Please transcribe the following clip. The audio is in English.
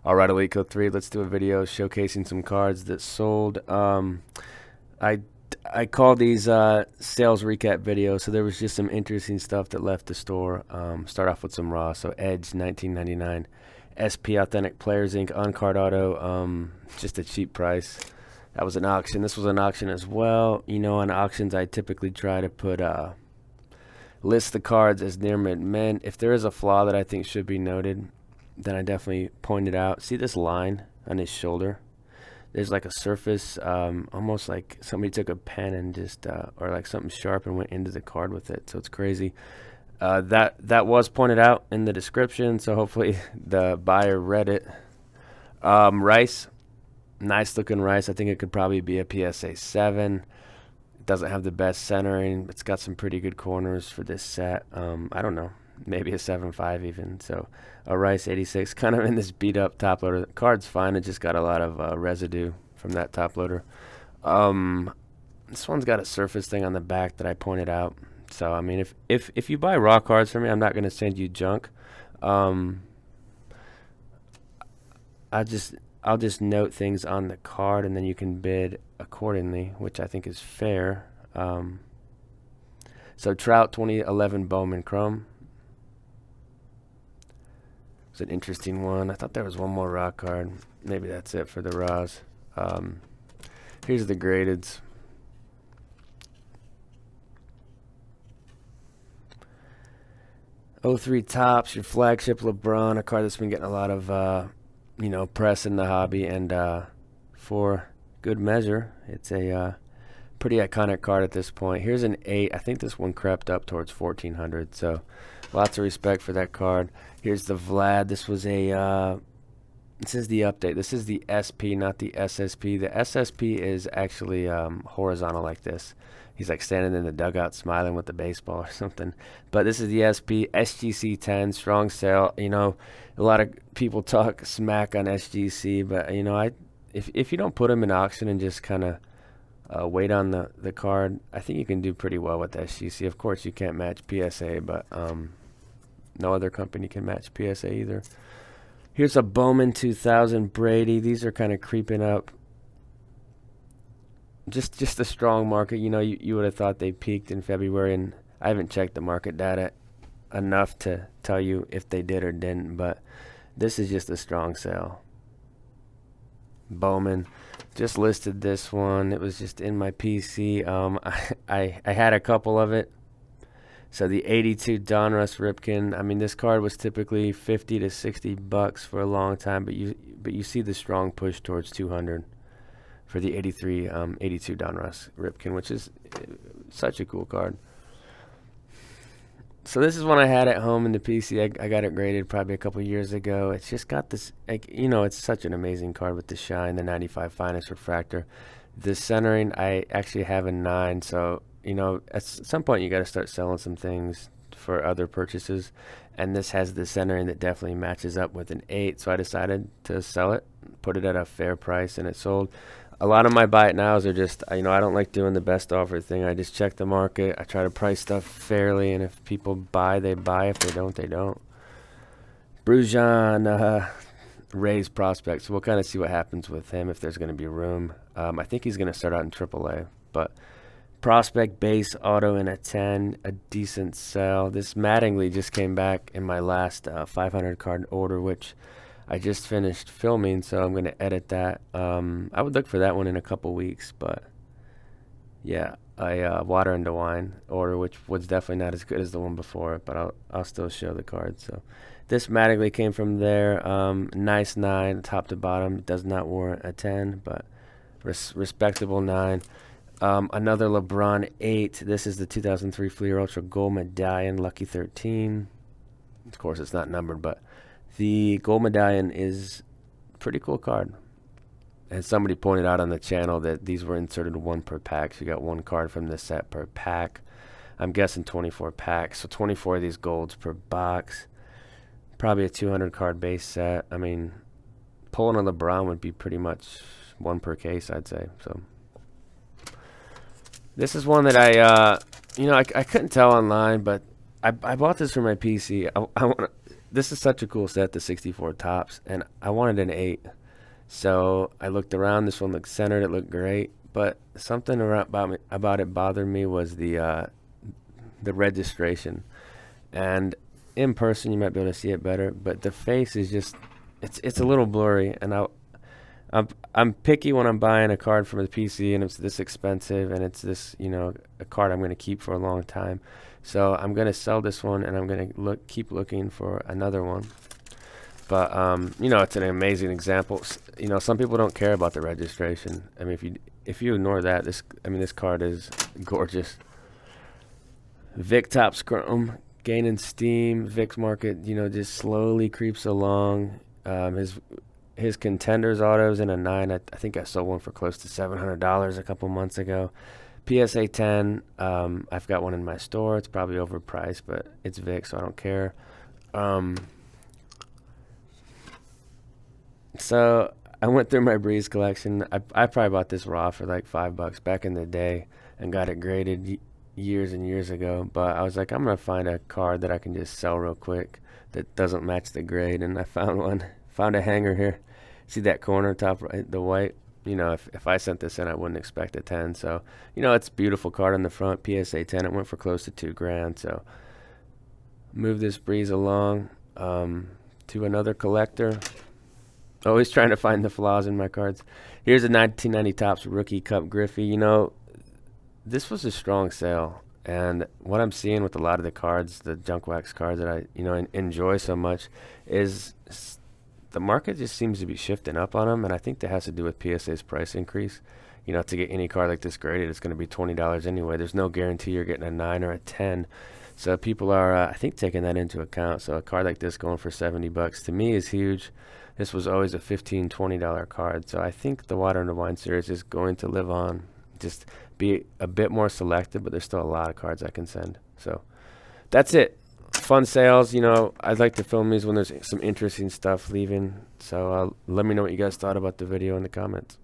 All right, Elite Code 3, let's do a video showcasing some cards that sold. I I call these sales recap videos, so there was just some interesting stuff that left the store. Start off with some raw. So Edge 1999, SP Authentic Players Inc. on card auto, just a cheap price. That was an auction. This was an auction as well. You know, on auctions I typically try to put list the cards as near mint. If there is a flaw that I think should be noted, then I definitely point it out. See this line on his shoulder? There's like a surface, almost like somebody took a pen and just, or like something sharp and went into the card with it. So it's crazy. That was pointed out in the description, so hopefully the buyer read it. Rice, nice looking rice. I think it could probably be a PSA 7. It doesn't have the best centering. It's got some pretty good corners for this set. I don't know, maybe a 7.5 even. So a Rice 86, kind of in this beat up top loader. The card's fine. It just got a lot of residue from that top loader. This one's got a surface thing on the back that I pointed out. So I mean, if you buy raw cards from me, I'm not going to send you junk. I'll just note things on the card, and then you can bid accordingly, which I think is fair. So Trout 2011 Bowman Chrome. It's an interesting one. I thought there was one more raw card. Maybe that's it for the raws. Here's the gradeds. '03 Topps, your flagship LeBron, a card that's been getting a lot of press in the hobby, and for good measure, it's a pretty iconic card at this point. Here's an 8. I think this one crept up towards 1400, so lots of respect for that card. Here's the Vlad. This was this is the update. This is the SP, not the SSP. The SSP is actually horizontal like this. He's like standing in the dugout smiling with the baseball or something. But this is the SP, SGC 10, strong sale. You know, a lot of people talk smack on SGC, but, you know, if you don't put them in auction and just kind of wait on the card, I think you can do pretty well with SGC. Of course, you can't match PSA, but no other company can match PSA either. Here's a Bowman 2000 Brady. These are kind of creeping up. Just a strong market. You know, you would have thought they peaked in February, and I haven't checked the market data enough to tell you if they did or didn't, but this is just a strong sale. Bowman, just listed this one. It was just in my PC. I had a couple of it. So the 82 Donruss Ripken. I mean, this card was typically 50 to 60 bucks for a long time, but you see the strong push towards 200 for the 82 Donruss Ripken, which is such a cool card. So this is one I had at home in the PC. I got it graded probably a couple years ago. It's just got this, it's such an amazing card with the shine, the 95 finest refractor. The centering, I actually have a 9, so, at some point you got to start selling some things for other purchases. And this has the centering that definitely matches up with an 8, so I decided to sell it, put it at a fair price, and it sold. A lot of my buy it nows are just, I don't like doing the best offer thing. I just check the market. I try to price stuff fairly, and if people buy, they buy. If they don't, they don't. Brujan, Rays prospect. So we'll kind of see what happens with him, if there's going to be room. I think he's going to start out in AAA. But prospect base auto in a 10, a decent sell. This Mattingly just came back in my last 500 card order, which I just finished filming, so I'm going to edit that. I would look for that one in a couple weeks, but yeah, Water into Wine order, which was definitely not as good as the one before, but I'll still show the card. So this Mattingly came from there. Nice 9, top to bottom. Does not warrant a 10, but respectable 9. Another LeBron 8. This is the 2003 Fleer Ultra Gold Medallion, Lucky 13. Of course, it's not numbered, but the gold medallion is a pretty cool card. And somebody pointed out on the channel that these were inserted 1 per pack. So you got 1 card from this set per pack. I'm guessing 24 packs. So 24 of these golds per box. Probably a 200 card base set. I mean, pulling a LeBron would be pretty much 1 per case, I'd say. So this is one that I couldn't tell online, but I bought this for my PC. I want to this is such a cool set, the 64 tops, and I wanted an 8. So I looked around. This one looked centered. It looked great, but something about it bothered me was the registration. And in person, you might be able to see it better, but the face is just it's a little blurry. And I'm picky when I'm buying a card from the PC, and it's this expensive, and it's this, a card I'm going to keep for a long time. So I'm going to sell this one, and I'm going to keep looking for another one. But it's an amazing example. Some people don't care about the registration. I mean, if you ignore that, this card is gorgeous. Vic Topps Chrome gaining steam. Vic's market, just slowly creeps along. His contenders autos in a 9. I think I sold one for close to $700 a couple months ago. PSA 10. I've got one in my store. It's probably overpriced, but it's Vic, so I don't care. So I went through my Breeze collection. I probably bought this raw for like $5 back in the day and got it graded years and years ago. But I was like, I'm gonna find a card that I can just sell real quick that doesn't match the grade, and I found one. Found a hanger here. See that corner top right, the white? If I sent this in, I wouldn't expect a 10. So, it's a beautiful card on the front. PSA 10. It went for close to $2,000. So, move this Breeze along to another collector. Always trying to find the flaws in my cards. Here's a 1990 Topps Rookie Cup Griffey. This was a strong sale. And what I'm seeing with a lot of the cards, the junk wax cards that I, enjoy so much, is the market just seems to be shifting up on them, and I think that has to do with PSA's price increase. To get any card like this graded, it's going to be $20 anyway. There's no guarantee you're getting a 9 or a 10. So people are, I think, taking that into account. So a card like this going for $70 to me is huge. This was always a $15, $20 card. So I think the Water and the Wine series is going to live on. Just be a bit more selective, but there's still a lot of cards I can send. So that's it. Fun sales. I'd like to film these when there's some interesting stuff leaving. So let me know what you guys thought about the video in the comments.